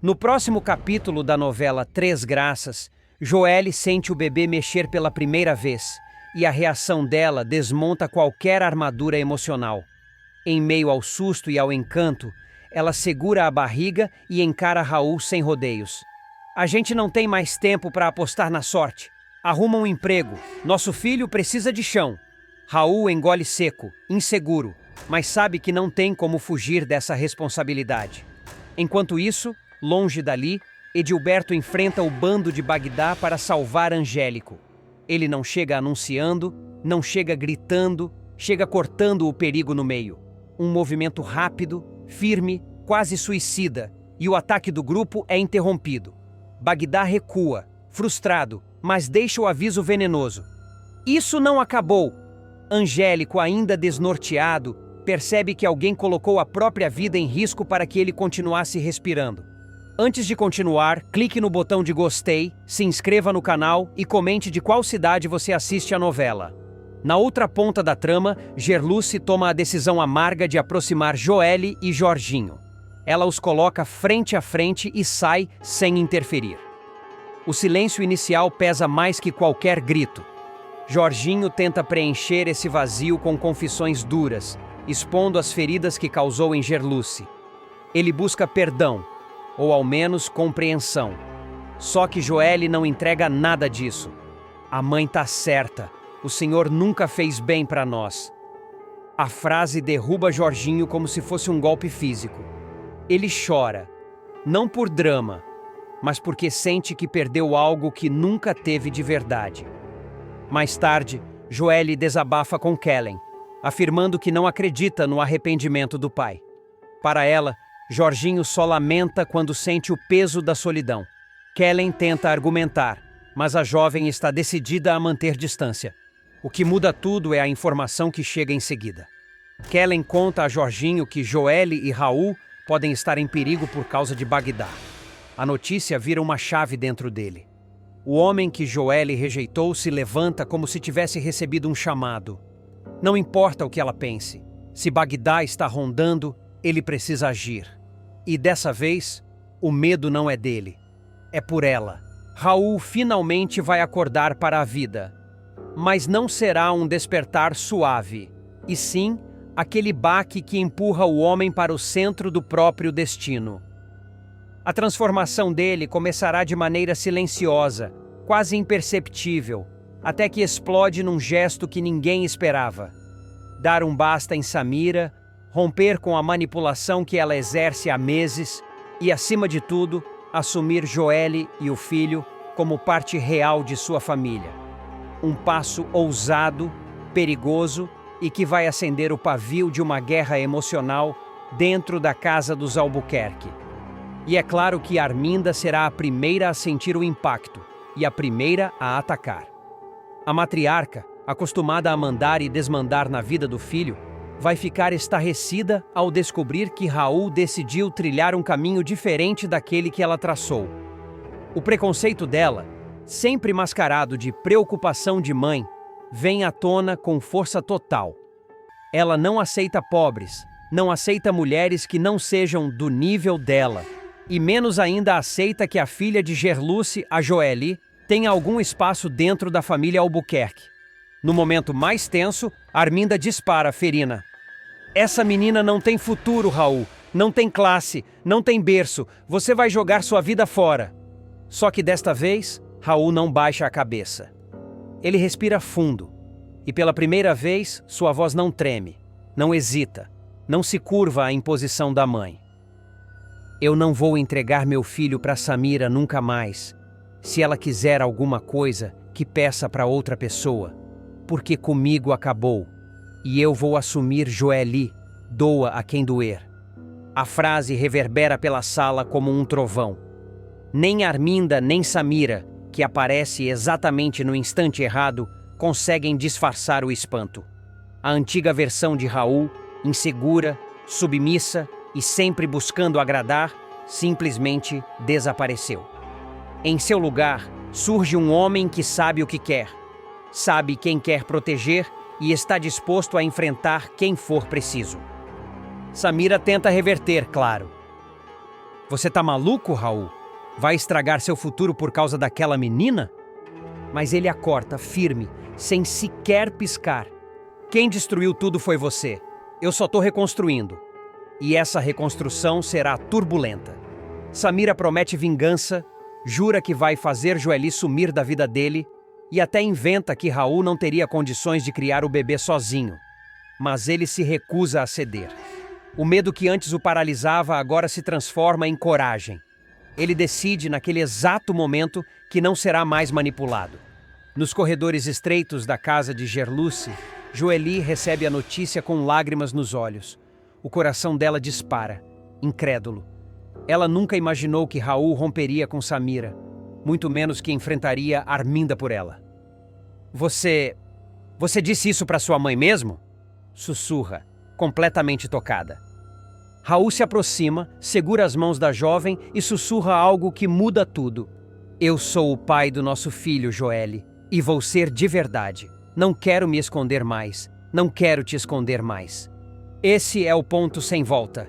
No próximo capítulo da novela Três Graças, Joelle sente o bebê mexer pela primeira vez, e a reação dela desmonta qualquer armadura emocional. Em meio ao susto e ao encanto, ela segura a barriga e encara Raul sem rodeios. A gente não tem mais tempo para apostar na sorte. Arruma um emprego. Nosso filho precisa de chão. Raul engole seco, inseguro, mas sabe que não tem como fugir dessa responsabilidade. Enquanto isso, longe dali, Edilberto enfrenta o bando de Bagdá para salvar Angélico. Ele não chega anunciando, não chega gritando, chega cortando o perigo no meio. Um movimento rápido, firme, quase suicida, e o ataque do grupo é interrompido. Bagdá recua, frustrado, mas deixa o aviso venenoso. Isso não acabou! Angélico, ainda desnorteado, percebe que alguém colocou a própria vida em risco para que ele continuasse respirando. Antes de continuar, clique no botão de gostei, se inscreva no canal e comente de qual cidade você assiste a novela. Na outra ponta da trama, Gerluce toma a decisão amarga de aproximar Joelle e Jorginho. Ela os coloca frente a frente e sai sem interferir. O silêncio inicial pesa mais que qualquer grito. Jorginho tenta preencher esse vazio com confissões duras, expondo as feridas que causou em Gerluce. Ele busca perdão, ou ao menos compreensão. Só que Joelle não entrega nada disso. A mãe tá certa. O Senhor nunca fez bem para nós. A frase derruba Jorginho como se fosse um golpe físico. Ele chora, não por drama, mas porque sente que perdeu algo que nunca teve de verdade. Mais tarde, Joelle desabafa com Kellen, afirmando que não acredita no arrependimento do pai. Para ela, Jorginho só lamenta quando sente o peso da solidão. Kellen tenta argumentar, mas a jovem está decidida a manter distância. O que muda tudo é a informação que chega em seguida. Kellen conta a Jorginho que Joelle e Raul podem estar em perigo por causa de Bagdá. A notícia vira uma chave dentro dele. O homem que Joelle rejeitou se levanta como se tivesse recebido um chamado. Não importa o que ela pense. Se Bagdá está rondando, ele precisa agir. E dessa vez, o medo não é dele. É por ela. Raul finalmente vai acordar para a vida. Mas não será um despertar suave, e sim aquele baque que empurra o homem para o centro do próprio destino. A transformação dele começará de maneira silenciosa, quase imperceptível, até que explode num gesto que ninguém esperava. Dar um basta em Samira, romper com a manipulação que ela exerce há meses e, acima de tudo, assumir Joelle e o filho como parte real de sua família. Um passo ousado, perigoso e que vai acender o pavio de uma guerra emocional dentro da casa dos Albuquerque. E é claro que Arminda será a primeira a sentir o impacto e a primeira a atacar. A matriarca, acostumada a mandar e desmandar na vida do filho, vai ficar estarrecida ao descobrir que Raul decidiu trilhar um caminho diferente daquele que ela traçou. O preconceito dela, sempre mascarado de preocupação de mãe, vem à tona com força total. Ela não aceita pobres, não aceita mulheres que não sejam do nível dela, e menos ainda aceita que a filha de Gerluce, a Joelle, tenha algum espaço dentro da família Albuquerque. No momento mais tenso, Arminda dispara, ferina. Essa menina não tem futuro, Raul, não tem classe, não tem berço, você vai jogar sua vida fora. Só que desta vez, Raul não baixa a cabeça. Ele respira fundo, e pela primeira vez, sua voz não treme, não hesita, não se curva à imposição da mãe. Eu não vou entregar meu filho para Samira nunca mais. Se ela quiser alguma coisa, que peça para outra pessoa, porque comigo acabou, e eu vou assumir Joelle, doa a quem doer. A frase reverbera pela sala como um trovão. Nem Arminda nem Samira, que aparece exatamente no instante errado, conseguem disfarçar o espanto. A antiga versão de Raul, insegura, submissa e sempre buscando agradar, simplesmente desapareceu. Em seu lugar, surge um homem que sabe o que quer, sabe quem quer proteger e está disposto a enfrentar quem for preciso. Samira tenta reverter, claro. Você tá maluco, Raul? Vai estragar seu futuro por causa daquela menina? Mas ele a corta, firme, sem sequer piscar. Quem destruiu tudo foi você. Eu só tô reconstruindo. E essa reconstrução será turbulenta. Samira promete vingança, jura que vai fazer Joely sumir da vida dele e até inventa que Raul não teria condições de criar o bebê sozinho. Mas ele se recusa a ceder. O medo que antes o paralisava agora se transforma em coragem. Ele decide naquele exato momento que não será mais manipulado. Nos corredores estreitos da casa de Gerluce, Joely recebe a notícia com lágrimas nos olhos. O coração dela dispara, incrédulo. Ela nunca imaginou que Raul romperia com Samira, muito menos que enfrentaria Arminda por ela. Você disse isso para sua mãe mesmo? Sussurra, completamente tocada. Raul se aproxima, segura as mãos da jovem e sussurra algo que muda tudo. Eu sou o pai do nosso filho, Joely, e vou ser de verdade. Não quero me esconder mais. Não quero te esconder mais. Esse é o ponto sem volta.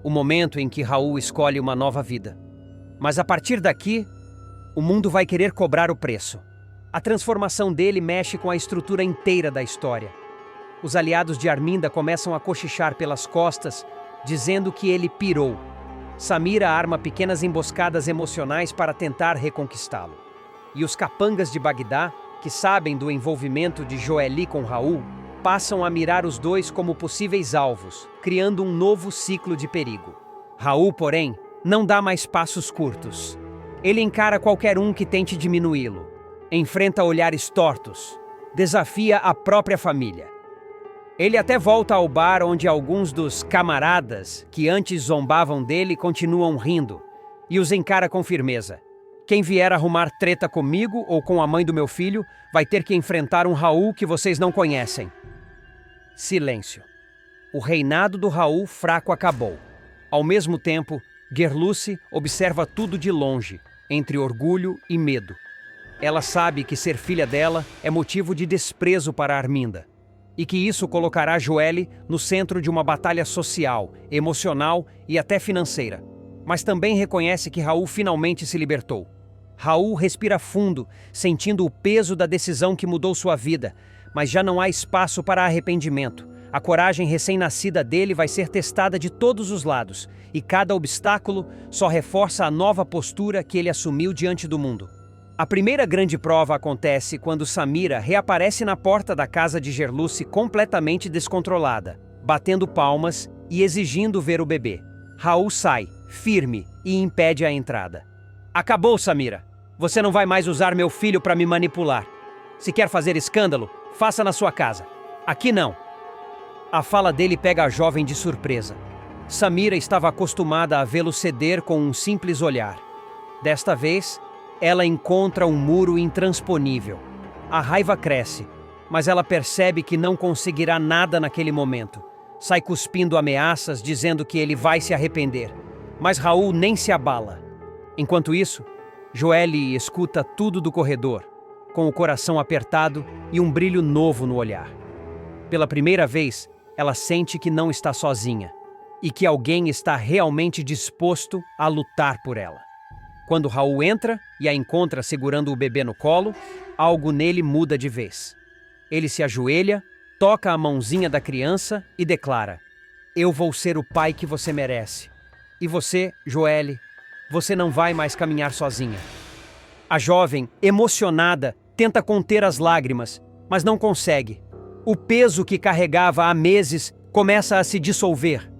O momento em que Raul escolhe uma nova vida. Mas a partir daqui, o mundo vai querer cobrar o preço. A transformação dele mexe com a estrutura inteira da história. Os aliados de Arminda começam a cochichar pelas costas, dizendo que ele pirou. Samira arma pequenas emboscadas emocionais para tentar reconquistá-lo. E os capangas de Bagdá, que sabem do envolvimento de Joely com Raul, passam a mirar os dois como possíveis alvos, criando um novo ciclo de perigo. Raul, porém, não dá mais passos curtos. Ele encara qualquer um que tente diminuí-lo. Enfrenta olhares tortos. Desafia a própria família. Ele até volta ao bar onde alguns dos camaradas que antes zombavam dele continuam rindo e os encara com firmeza. Quem vier arrumar treta comigo ou com a mãe do meu filho vai ter que enfrentar um Raul que vocês não conhecem. Silêncio. O reinado do Raul fraco acabou. Ao mesmo tempo, Gerluce observa tudo de longe, entre orgulho e medo. Ela sabe que ser filha dela é motivo de desprezo para Arminda. E que isso colocará Joely no centro de uma batalha social, emocional e até financeira. Mas também reconhece que Raul finalmente se libertou. Raul respira fundo, sentindo o peso da decisão que mudou sua vida, mas já não há espaço para arrependimento. A coragem recém-nascida dele vai ser testada de todos os lados, e cada obstáculo só reforça a nova postura que ele assumiu diante do mundo. A primeira grande prova acontece quando Samira reaparece na porta da casa de Gerluce completamente descontrolada, batendo palmas e exigindo ver o bebê. Raul sai, firme, e impede a entrada. Acabou, Samira. Você não vai mais usar meu filho para me manipular. Se quer fazer escândalo, faça na sua casa. Aqui não. A fala dele pega a jovem de surpresa. Samira estava acostumada a vê-lo ceder com um simples olhar. Desta vez, ela encontra um muro intransponível. A raiva cresce, mas ela percebe que não conseguirá nada naquele momento. Sai cuspindo ameaças, dizendo que ele vai se arrepender. Mas Raul nem se abala. Enquanto isso, Joely escuta tudo do corredor, com o coração apertado e um brilho novo no olhar. Pela primeira vez, ela sente que não está sozinha e que alguém está realmente disposto a lutar por ela. Quando Raul entra e a encontra segurando o bebê no colo, algo nele muda de vez. Ele se ajoelha, toca a mãozinha da criança e declara: "Eu vou ser o pai que você merece. E você, Joely, você não vai mais caminhar sozinha." A jovem, emocionada, tenta conter as lágrimas, mas não consegue. O peso que carregava há meses começa a se dissolver.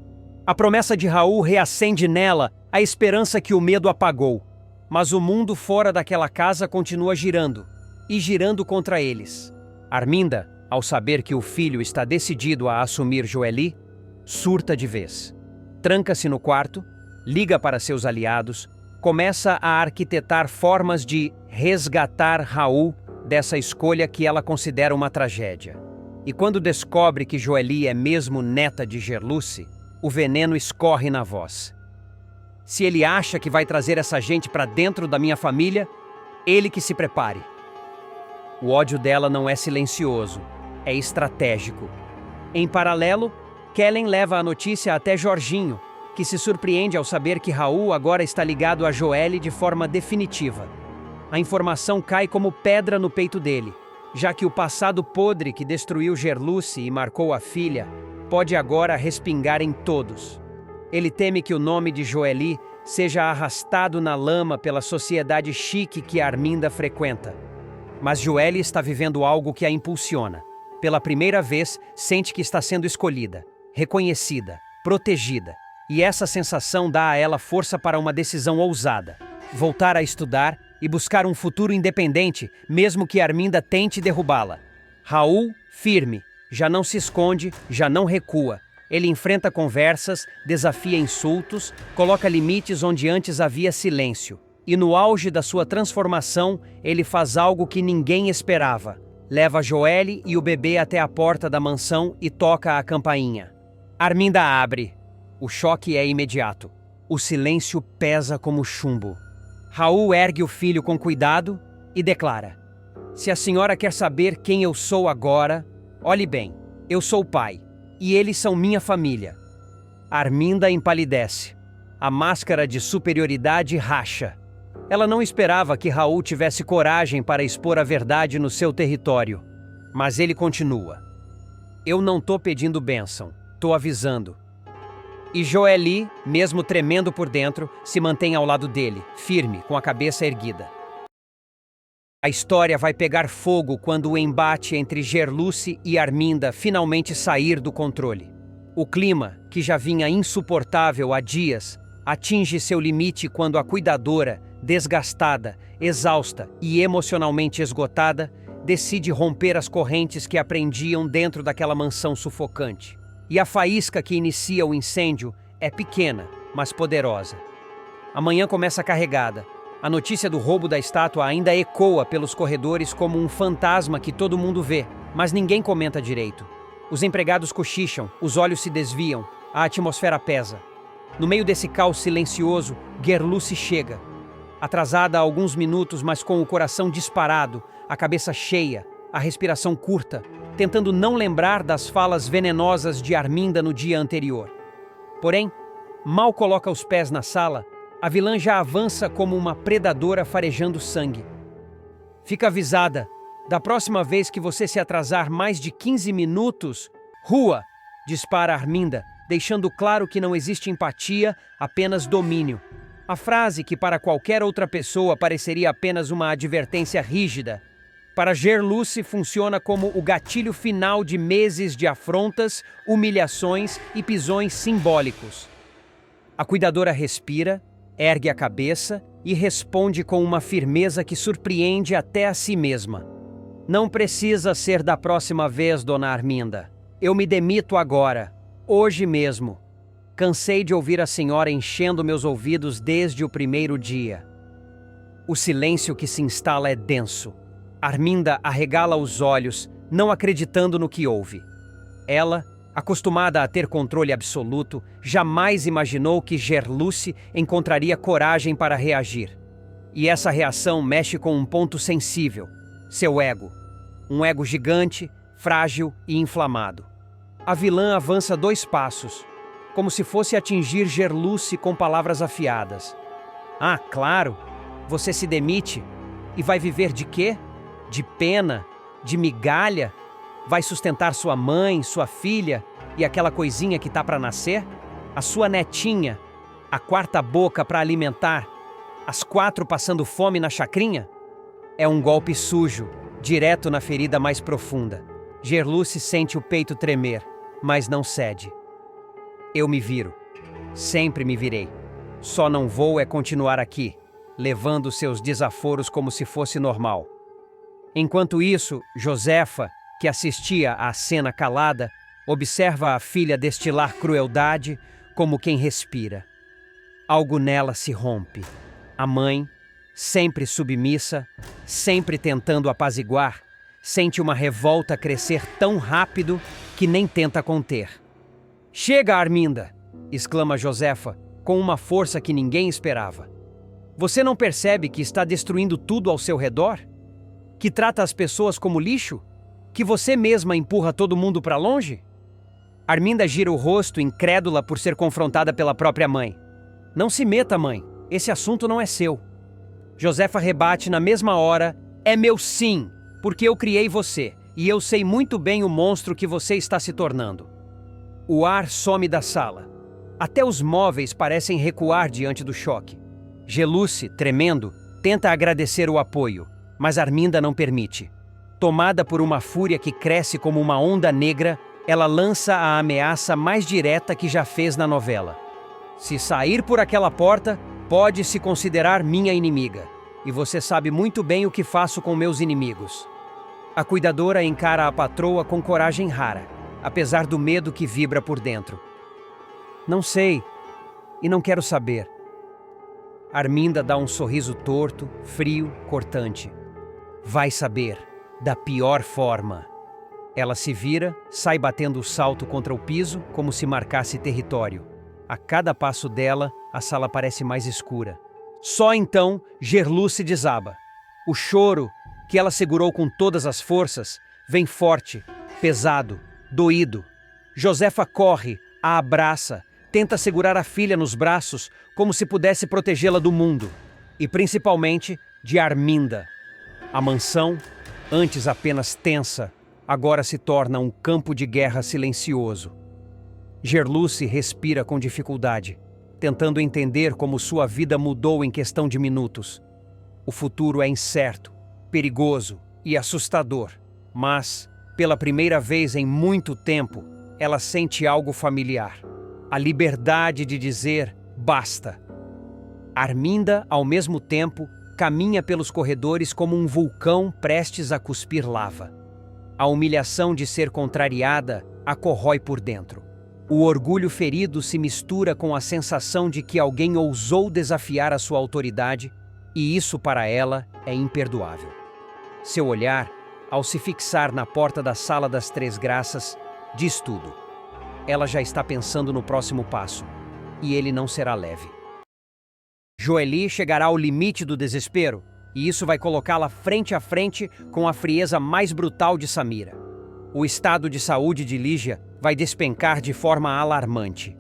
A promessa de Raul reacende nela a esperança que o medo apagou. Mas o mundo fora daquela casa continua girando, e girando contra eles. Arminda, ao saber que o filho está decidido a assumir Joely, surta de vez. Tranca-se no quarto, liga para seus aliados, começa a arquitetar formas de resgatar Raul dessa escolha que ela considera uma tragédia. E quando descobre que Joely é mesmo neta de Gerluce, o veneno escorre na voz. Se ele acha que vai trazer essa gente para dentro da minha família, ele que se prepare. O ódio dela não é silencioso, é estratégico. Em paralelo, Kellen leva a notícia até Jorginho, que se surpreende ao saber que Raul agora está ligado a Joelle de forma definitiva. A informação cai como pedra no peito dele, já que o passado podre que destruiu Gerluce e marcou a filha pode agora respingar em todos. Ele teme que o nome de Joely seja arrastado na lama pela sociedade chique que Arminda frequenta. Mas Joelle está vivendo algo que a impulsiona. Pela primeira vez, sente que está sendo escolhida, reconhecida, protegida. E essa sensação dá a ela força para uma decisão ousada: voltar a estudar e buscar um futuro independente, mesmo que Arminda tente derrubá-la. Raul, firme, já não se esconde, já não recua. Ele enfrenta conversas, desafia insultos, coloca limites onde antes havia silêncio. E no auge da sua transformação, ele faz algo que ninguém esperava. Leva Joelle e o bebê até a porta da mansão e toca a campainha. Arminda abre. O choque é imediato. O silêncio pesa como chumbo. Raul ergue o filho com cuidado e declara: "Se a senhora quer saber quem eu sou agora, olhe bem, eu sou o pai, e eles são minha família." Arminda empalidece. A máscara de superioridade racha. Ela não esperava que Raul tivesse coragem para expor a verdade no seu território. Mas ele continua: "Eu não tô pedindo bênção, tô avisando." E Joely, mesmo tremendo por dentro, se mantém ao lado dele, firme, com a cabeça erguida. A história vai pegar fogo quando o embate entre Gerluce e Arminda finalmente sair do controle. O clima, que já vinha insuportável há dias, atinge seu limite quando a cuidadora, desgastada, exausta e emocionalmente esgotada, decide romper as correntes que a prendiam dentro daquela mansão sufocante. E a faísca que inicia o incêndio é pequena, mas poderosa. A manhã começa carregada. A notícia do roubo da estátua ainda ecoa pelos corredores como um fantasma que todo mundo vê, mas ninguém comenta direito. Os empregados cochicham, os olhos se desviam, a atmosfera pesa. No meio desse caos silencioso, Gerluce chega. Atrasada há alguns minutos, mas com o coração disparado, a cabeça cheia, a respiração curta, tentando não lembrar das falas venenosas de Arminda no dia anterior. Porém, mal coloca os pés na sala, a vilã já avança como uma predadora farejando sangue. "Fica avisada, da próxima vez que você se atrasar mais de 15 minutos, rua!" dispara Arminda, deixando claro que não existe empatia, apenas domínio. A frase que para qualquer outra pessoa pareceria apenas uma advertência rígida, para Gerluce funciona como o gatilho final de meses de afrontas, humilhações e pisões simbólicos. A cuidadora respira, ergue a cabeça e responde com uma firmeza que surpreende até a si mesma: "Não precisa ser da próxima vez, dona Arminda. Eu me demito agora, hoje mesmo. Cansei de ouvir a senhora enchendo meus ouvidos desde o primeiro dia." O silêncio que se instala é denso. Arminda arregala os olhos, não acreditando no que ouve. Ela, acostumada a ter controle absoluto, jamais imaginou que Gerluce encontraria coragem para reagir. E essa reação mexe com um ponto sensível: seu ego. Um ego gigante, frágil e inflamado. A vilã avança 2 passos, como se fosse atingir Gerluce com palavras afiadas. "Ah, claro, você se demite e vai viver de quê? De pena? De migalha? Vai sustentar sua mãe, sua filha e aquela coisinha que tá para nascer? A sua netinha? A 4ª boca para alimentar? As 4 passando fome na chacrinha?" É um golpe sujo, direto na ferida mais profunda. Gerluce sente o peito tremer, mas não cede. "Eu me viro. Sempre me virei. Só não vou continuar aqui, levando seus desaforos como se fosse normal." Enquanto isso, Josefa, que assistia à cena calada, observa a filha destilar crueldade como quem respira. Algo nela se rompe. A mãe, sempre submissa, sempre tentando apaziguar, sente uma revolta crescer tão rápido que nem tenta conter. "Chega, Arminda!" exclama Josefa, com uma força que ninguém esperava. "Você não percebe que está destruindo tudo ao seu redor? Que trata as pessoas como lixo? Que você mesma empurra todo mundo para longe?" Arminda gira o rosto, incrédula por ser confrontada pela própria mãe. Não se meta, mãe. Esse assunto não é seu. Josefa rebate na mesma hora. É meu sim, porque eu criei você, e eu sei muito bem o monstro que você está se tornando. O ar some da sala. Até os móveis parecem recuar diante do choque. Geluce, tremendo, tenta agradecer o apoio, mas Arminda não permite. Tomada por uma fúria que cresce como uma onda negra, ela lança a ameaça mais direta que já fez na novela. Se sair por aquela porta, pode se considerar minha inimiga. E você sabe muito bem o que faço com meus inimigos. A cuidadora encara a patroa com coragem rara, apesar do medo que vibra por dentro. Não sei, e não quero saber. Arminda dá um sorriso torto, frio, cortante. Vai saber, da pior forma. Ela se vira, sai batendo o salto contra o piso, como se marcasse território. A cada passo dela, a sala parece mais escura. Só então, Geluce desaba. O choro, que ela segurou com todas as forças, vem forte, pesado, doído. Josefa corre, a abraça, tenta segurar a filha nos braços como se pudesse protegê-la do mundo. E principalmente de Arminda. A mansão, antes apenas tensa, agora se torna um campo de guerra silencioso. Geluce respira com dificuldade, tentando entender como sua vida mudou em questão de minutos. O futuro é incerto, perigoso e assustador, mas, pela primeira vez em muito tempo, ela sente algo familiar. A liberdade de dizer basta. Arminda, ao mesmo tempo, caminha pelos corredores como um vulcão prestes a cuspir lava. A humilhação de ser contrariada a corrói por dentro. O orgulho ferido se mistura com a sensação de que alguém ousou desafiar a sua autoridade, e isso para ela é imperdoável. Seu olhar, ao se fixar na porta da Sala das Três Graças, diz tudo. Ela já está pensando no próximo passo, e ele não será leve. Joely chegará ao limite do desespero, e isso vai colocá-la frente a frente com a frieza mais brutal de Samira. O estado de saúde de Lígia vai despencar de forma alarmante.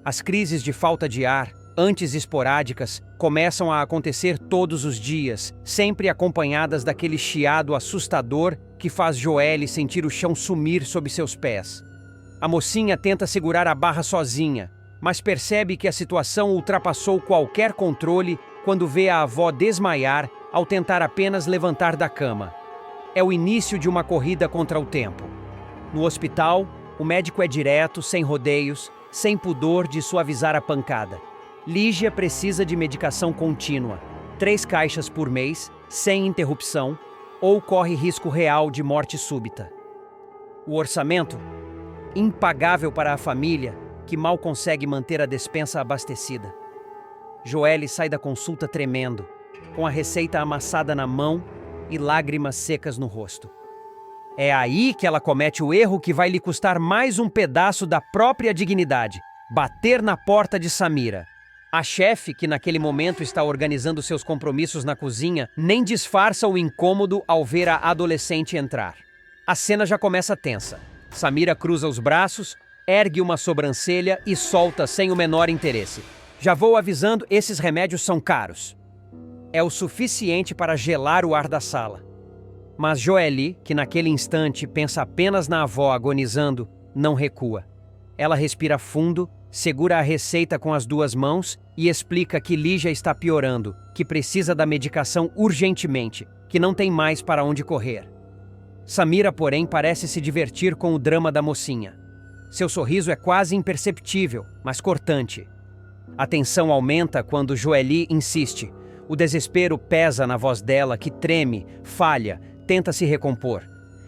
As crises de falta de ar, antes esporádicas, começam a acontecer todos os dias, sempre acompanhadas daquele chiado assustador que faz Joely sentir o chão sumir sob seus pés. A mocinha tenta segurar a barra sozinha, mas percebe que a situação ultrapassou qualquer controle quando vê a avó desmaiar ao tentar apenas levantar da cama. É o início de uma corrida contra o tempo. No hospital, o médico é direto, sem rodeios, sem pudor de suavizar a pancada. Lígia precisa de medicação contínua, 3 caixas por mês, sem interrupção, ou corre risco real de morte súbita. O orçamento? Impagável para a família, que mal consegue manter a despensa abastecida. Joely sai da consulta tremendo, com a receita amassada na mão e lágrimas secas no rosto. É aí que ela comete o erro que vai lhe custar mais um pedaço da própria dignidade: bater na porta de Samira. A chefe, que naquele momento está organizando seus compromissos na cozinha, nem disfarça o incômodo ao ver a adolescente entrar. A cena já começa tensa. Samira cruza os braços, ergue uma sobrancelha e solta sem o menor interesse. Já vou avisando, esses remédios são caros. É o suficiente para gelar o ar da sala. Mas Joely, que naquele instante pensa apenas na avó agonizando, não recua. Ela respira fundo, segura a receita com as 2 mãos e explica que Lígia está piorando, que precisa da medicação urgentemente, que não tem mais para onde correr. Samira, porém, parece se divertir com o drama da mocinha. Seu sorriso é quase imperceptível, mas cortante. A tensão aumenta quando Joely insiste. O desespero pesa na voz dela, que treme, falha, tenta se recompor.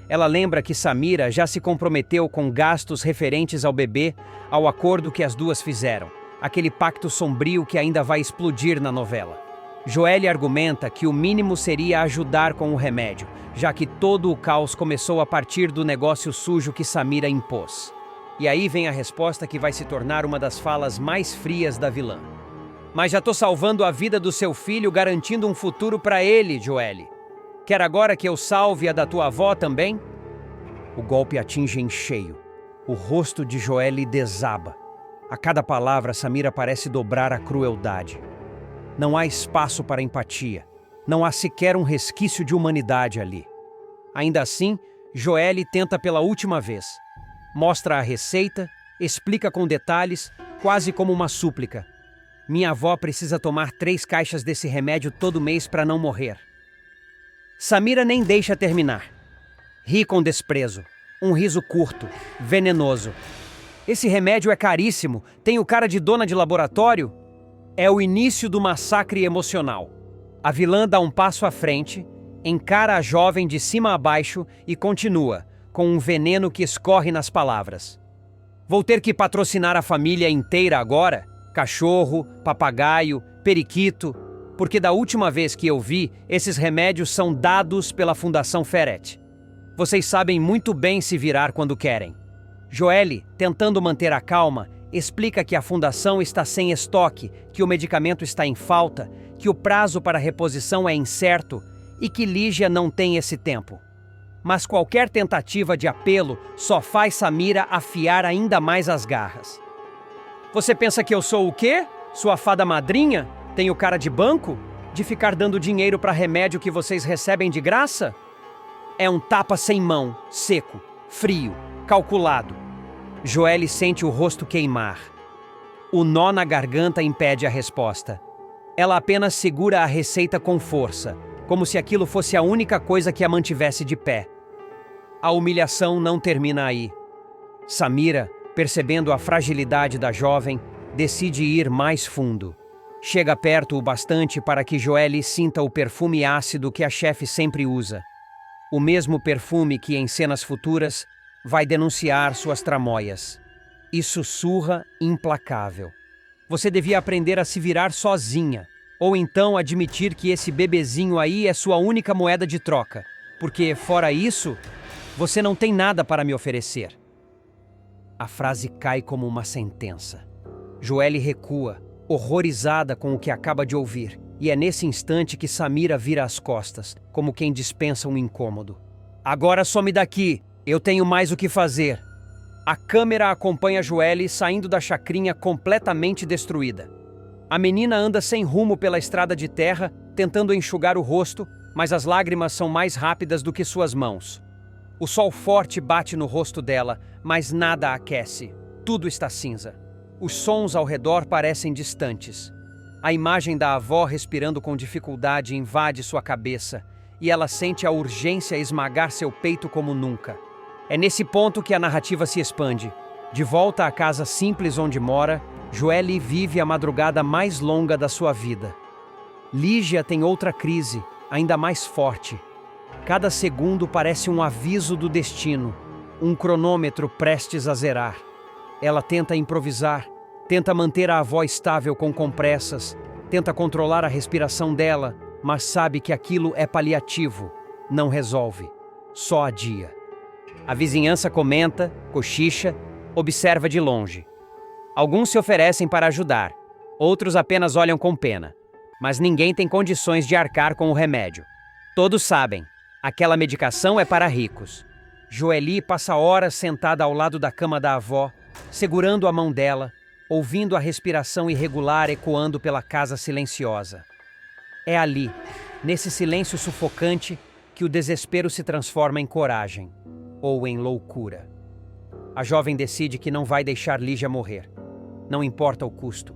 Ela lembra que Samira já se comprometeu com gastos referentes ao bebê, ao acordo que as duas fizeram, aquele pacto sombrio que ainda vai explodir na novela. Joely argumenta que o mínimo seria ajudar com o remédio, já que todo o caos começou a partir do negócio sujo que Samira impôs. E aí vem a resposta que vai se tornar uma das falas mais frias da vilã. Mas já tô salvando a vida do seu filho, garantindo um futuro para ele, Joely. Quer agora que eu salve a da tua avó também? O golpe atinge em cheio. O rosto de Joelle desaba. A cada palavra, Samira parece dobrar a crueldade. Não há espaço para empatia. Não há sequer um resquício de humanidade ali. Ainda assim, Joelle tenta pela última vez. Mostra a receita, explica com detalhes, quase como uma súplica. Minha avó precisa tomar 3 caixas desse remédio todo mês para não morrer. Samira nem deixa terminar. Ri com desprezo. Um riso curto, venenoso. Esse remédio é caríssimo, tem o cara de dona de laboratório? É o início do massacre emocional. A vilã dá um passo à frente, encara a jovem de cima a baixo e continua, com um veneno que escorre nas palavras. Vou ter que patrocinar a família inteira agora? Cachorro, papagaio, periquito, porque da última vez que eu vi, esses remédios são dados pela Fundação Ferret. Vocês sabem muito bem se virar quando querem. Joelle, tentando manter a calma, explica que a fundação está sem estoque, que o medicamento está em falta, que o prazo para reposição é incerto e que Lígia não tem esse tempo. Mas qualquer tentativa de apelo só faz Samira afiar ainda mais as garras. Você pensa que eu sou o quê? Sua fada madrinha? Tenho cara de banco? De ficar dando dinheiro para remédio que vocês recebem de graça? É um tapa sem mão, seco, frio, calculado. Joelle sente o rosto queimar. O nó na garganta impede a resposta. Ela apenas segura a receita com força, como se aquilo fosse a única coisa que a mantivesse de pé. A humilhação não termina aí. Samira, percebendo a fragilidade da jovem, decide ir mais fundo. Chega perto o bastante para que Joelle sinta o perfume ácido que a chefe sempre usa. O mesmo perfume que, em cenas futuras, vai denunciar suas tramóias. E sussurra implacável. Você devia aprender a se virar sozinha, ou então admitir que esse bebezinho aí é sua única moeda de troca, porque, fora isso, você não tem nada para me oferecer. A frase cai como uma sentença. Joelle recua, horrorizada com o que acaba de ouvir, e é nesse instante que Samira vira as costas, como quem dispensa um incômodo. Agora some daqui, eu tenho mais o que fazer. A câmera acompanha Joelle saindo da chacrinha completamente destruída. A menina anda sem rumo pela estrada de terra, tentando enxugar o rosto, mas as lágrimas são mais rápidas do que suas mãos. O sol forte bate no rosto dela, mas nada a aquece. Tudo está cinza. Os sons ao redor parecem distantes. A imagem da avó respirando com dificuldade invade sua cabeça, e ela sente a urgência esmagar seu peito como nunca. É nesse ponto que a narrativa se expande. De volta à casa simples onde mora, Joelle vive a madrugada mais longa da sua vida. Lígia tem outra crise, ainda mais forte. Cada segundo parece um aviso do destino, um cronômetro prestes a zerar. Ela tenta improvisar, tenta manter a avó estável com compressas, tenta controlar a respiração dela, mas sabe que aquilo é paliativo, não resolve, só adia. A vizinhança comenta, cochicha, observa de longe. Alguns se oferecem para ajudar, outros apenas olham com pena, mas ninguém tem condições de arcar com o remédio. Todos sabem, aquela medicação é para ricos. Joelle passa horas sentada ao lado da cama da avó, segurando a mão dela, ouvindo a respiração irregular ecoando pela casa silenciosa. É ali, nesse silêncio sufocante, que o desespero se transforma em coragem, ou em loucura. A jovem decide que não vai deixar Lígia morrer. Não importa o custo.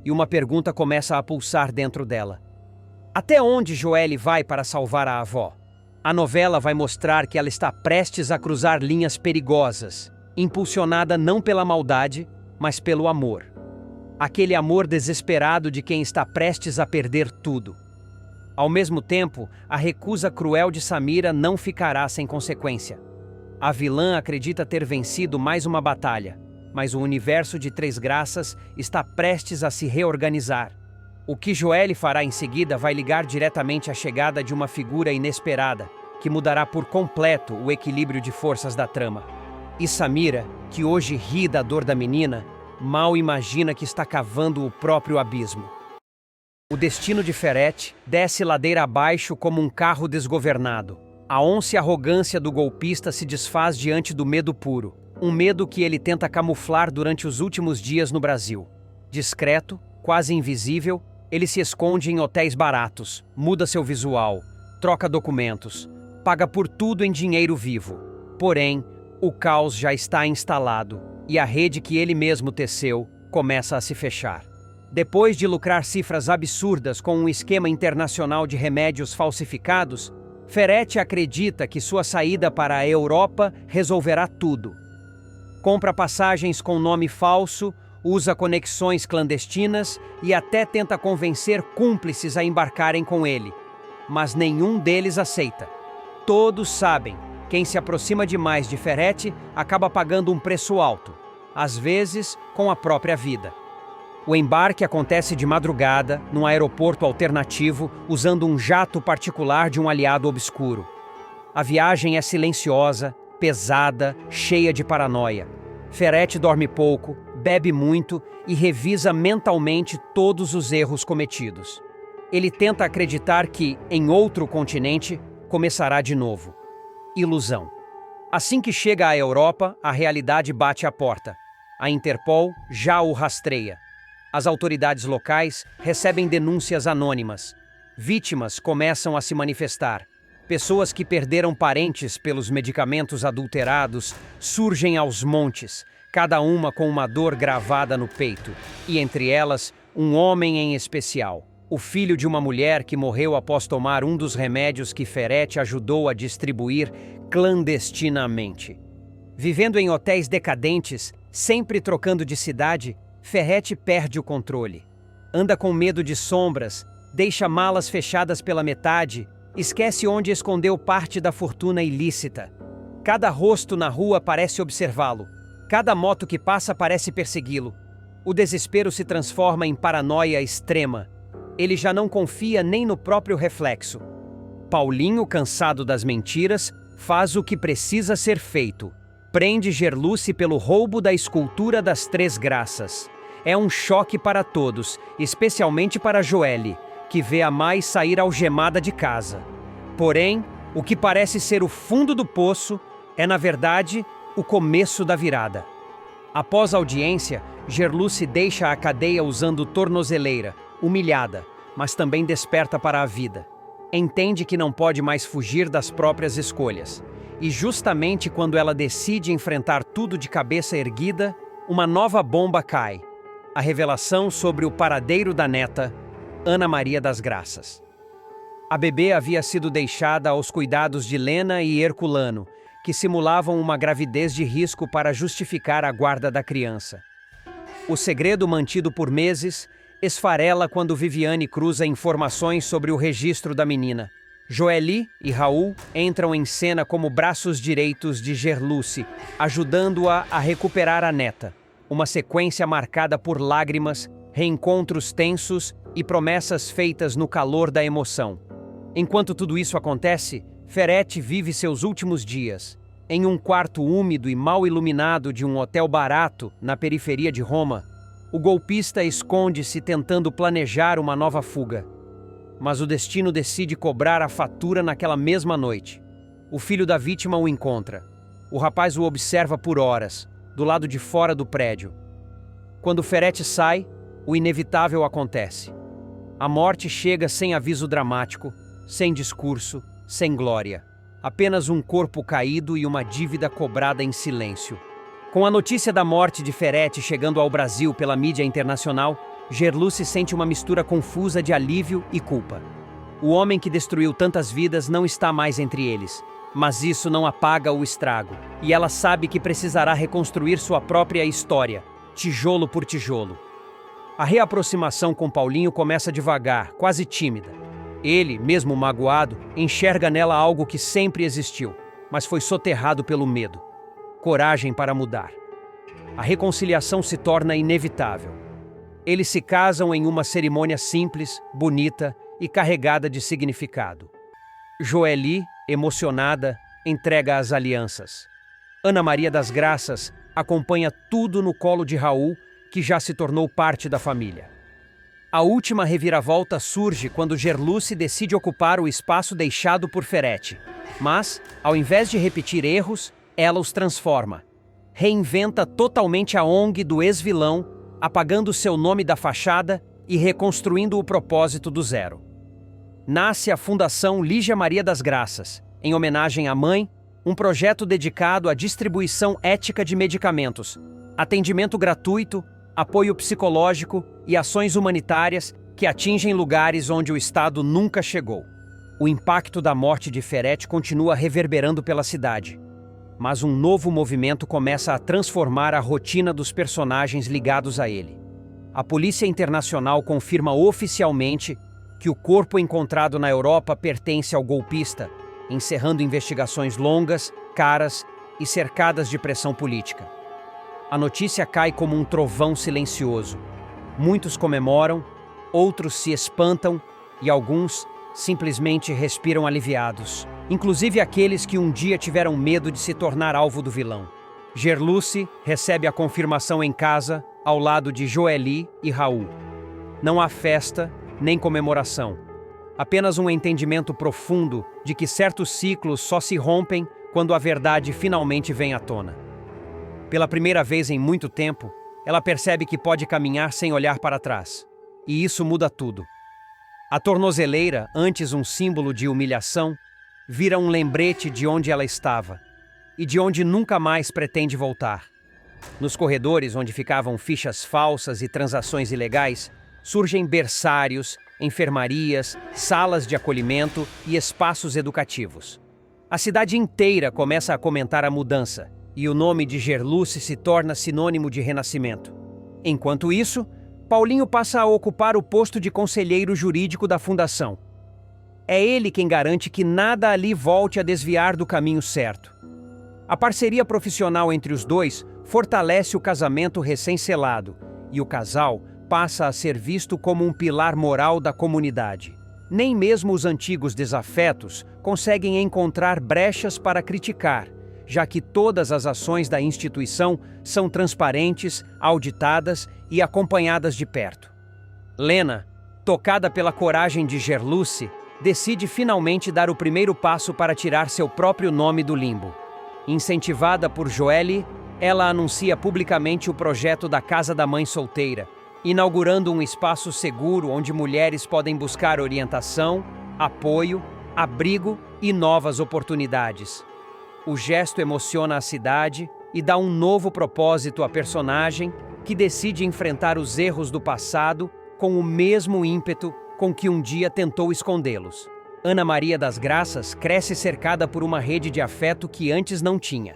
E uma pergunta começa a pulsar dentro dela. Até onde Joelle vai para salvar a avó? A novela vai mostrar que ela está prestes a cruzar linhas perigosas, impulsionada não pela maldade, mas pelo amor. Aquele amor desesperado de quem está prestes a perder tudo. Ao mesmo tempo, a recusa cruel de Samira não ficará sem consequência. A vilã acredita ter vencido mais uma batalha, mas o universo de Três Graças está prestes a se reorganizar. O que Joelle fará em seguida vai ligar diretamente à chegada de uma figura inesperada, que mudará por completo o equilíbrio de forças da trama. E Samira, que hoje ri da dor da menina, mal imagina que está cavando o próprio abismo. O destino de Ferret desce ladeira abaixo como um carro desgovernado. A onça e arrogância do golpista se desfaz diante do medo puro. Um medo que ele tenta camuflar durante os últimos dias no Brasil. Discreto, quase invisível, ele se esconde em hotéis baratos, muda seu visual, troca documentos, paga por tudo em dinheiro vivo. Porém, o caos já está instalado e a rede que ele mesmo teceu começa a se fechar. Depois de lucrar cifras absurdas com um esquema internacional de remédios falsificados, Ferretti acredita que sua saída para a Europa resolverá tudo. Compra passagens com nome falso, usa conexões clandestinas e até tenta convencer cúmplices a embarcarem com ele. Mas nenhum deles aceita. Todos sabem, quem se aproxima demais de Ferretti acaba pagando um preço alto, às vezes com a própria vida. O embarque acontece de madrugada, num aeroporto alternativo, usando um jato particular de um aliado obscuro. A viagem é silenciosa, pesada, cheia de paranoia. Ferretti dorme pouco, bebe muito e revisa mentalmente todos os erros cometidos. Ele tenta acreditar que, em outro continente, começará de novo. Ilusão. Assim que chega à Europa, a realidade bate à porta. A Interpol já o rastreia. As autoridades locais recebem denúncias anônimas. Vítimas começam a se manifestar. Pessoas que perderam parentes pelos medicamentos adulterados surgem aos montes, cada uma com uma dor gravada no peito, e entre elas, um homem em especial, o filho de uma mulher que morreu após tomar um dos remédios que Ferretti ajudou a distribuir clandestinamente. Vivendo em hotéis decadentes, sempre trocando de cidade, Ferretti perde o controle. Anda com medo de sombras, deixa malas fechadas pela metade, esquece onde escondeu parte da fortuna ilícita. Cada rosto na rua parece observá-lo. Cada moto que passa parece persegui-lo. O desespero se transforma em paranoia extrema. Ele já não confia nem no próprio reflexo. Paulinho, cansado das mentiras, faz o que precisa ser feito. Prende Gerluce pelo roubo da escultura das Três Graças. É um choque para todos, especialmente para Joelle, que vê a Mai sair algemada de casa. Porém, o que parece ser o fundo do poço é, na verdade, o começo da virada. Após a audiência, Gerluce deixa a cadeia usando tornozeleira, humilhada, mas também desperta para a vida. Entende que não pode mais fugir das próprias escolhas. E justamente quando ela decide enfrentar tudo de cabeça erguida, uma nova bomba cai. A revelação sobre o paradeiro da neta, Ana Maria das Graças. A bebê havia sido deixada aos cuidados de Lena e Herculano, que simulavam uma gravidez de risco para justificar a guarda da criança. O segredo mantido por meses esfarela quando Viviane cruza informações sobre o registro da menina. Joelle e Raul entram em cena como braços direitos de Gerluce, ajudando-a a recuperar a neta. Uma sequência marcada por lágrimas, reencontros tensos e promessas feitas no calor da emoção. Enquanto tudo isso acontece, Ferretti vive seus últimos dias. Em um quarto úmido e mal iluminado de um hotel barato na periferia de Roma, o golpista esconde-se tentando planejar uma nova fuga. Mas o destino decide cobrar a fatura naquela mesma noite. O filho da vítima o encontra. O rapaz o observa por horas, do lado de fora do prédio. Quando Ferretti sai, o inevitável acontece. A morte chega sem aviso dramático, sem discurso, sem glória. Apenas um corpo caído e uma dívida cobrada em silêncio. Com a notícia da morte de Ferretti chegando ao Brasil pela mídia internacional, Gerluce sente uma mistura confusa de alívio e culpa. O homem que destruiu tantas vidas não está mais entre eles, mas isso não apaga o estrago, e ela sabe que precisará reconstruir sua própria história, tijolo por tijolo. A reaproximação com Paulinho começa devagar, quase tímida. Ele, mesmo magoado, enxerga nela algo que sempre existiu, mas foi soterrado pelo medo. Coragem para mudar. A reconciliação se torna inevitável. Eles se casam em uma cerimônia simples, bonita e carregada de significado. Joelle, emocionada, entrega as alianças. Ana Maria das Graças acompanha tudo no colo de Raul, que já se tornou parte da família. A última reviravolta surge quando Gerluce decide ocupar o espaço deixado por Ferretti. Mas, ao invés de repetir erros, ela os transforma. reinventa totalmente a ONG do ex-vilão, apagando seu nome da fachada e reconstruindo o propósito do zero. Nasce a Fundação Lígia Maria das Graças, em homenagem à mãe, um projeto dedicado à distribuição ética de medicamentos, atendimento gratuito, apoio psicológico e ações humanitárias que atingem lugares onde o Estado nunca chegou. O impacto da morte de Ferretti continua reverberando pela cidade, mas um novo movimento começa a transformar a rotina dos personagens ligados a ele. A Polícia Internacional confirma oficialmente que o corpo encontrado na Europa pertence ao golpista, encerrando investigações longas, caras e cercadas de pressão política. A notícia cai como um trovão silencioso. Muitos comemoram, outros se espantam e alguns simplesmente respiram aliviados, inclusive aqueles que um dia tiveram medo de se tornar alvo do vilão. Gerluce recebe a confirmação em casa, ao lado de Joely e Raul. Não há festa nem comemoração. Apenas um entendimento profundo de que certos ciclos só se rompem quando a verdade finalmente vem à tona. Pela primeira vez em muito tempo, ela percebe que pode caminhar sem olhar para trás. E isso muda tudo. A tornozeleira, antes um símbolo de humilhação, vira um lembrete de onde ela estava e de onde nunca mais pretende voltar. Nos corredores onde ficavam fichas falsas e transações ilegais, surgem berçários, enfermarias, salas de acolhimento e espaços educativos. A cidade inteira começa a comentar a mudança, e o nome de Gerluce se torna sinônimo de renascimento. Enquanto isso, Paulinho passa a ocupar o posto de conselheiro jurídico da fundação. É ele quem garante que nada ali volte a desviar do caminho certo. A parceria profissional entre os dois fortalece o casamento recém-selado, e o casal passa a ser visto como um pilar moral da comunidade. Nem mesmo os antigos desafetos conseguem encontrar brechas para criticar, já que todas as ações da instituição são transparentes, auditadas e acompanhadas de perto. Lena, tocada pela coragem de Gerluce, decide finalmente dar o primeiro passo para tirar seu próprio nome do limbo. Incentivada por Joely, ela anuncia publicamente o projeto da Casa da Mãe Solteira, inaugurando um espaço seguro onde mulheres podem buscar orientação, apoio, abrigo e novas oportunidades. O gesto emociona a cidade e dá um novo propósito à personagem, que decide enfrentar os erros do passado com o mesmo ímpeto com que um dia tentou escondê-los. Ana Maria das Graças cresce cercada por uma rede de afeto que antes não tinha.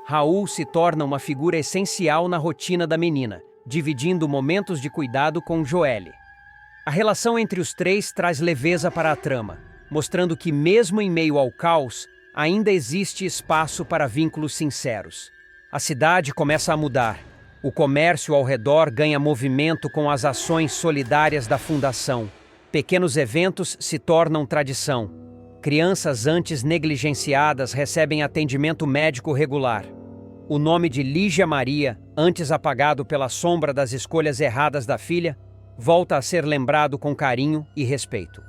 Raul se torna uma figura essencial na rotina da menina, dividindo momentos de cuidado com Joely. A relação entre os três traz leveza para a trama, mostrando que mesmo em meio ao caos, ainda existe espaço para vínculos sinceros. A cidade começa a mudar. O comércio ao redor ganha movimento com as ações solidárias da fundação. Pequenos eventos se tornam tradição. Crianças antes negligenciadas recebem atendimento médico regular. O nome de Lígia Maria, antes apagado pela sombra das escolhas erradas da filha, volta a ser lembrado com carinho e respeito.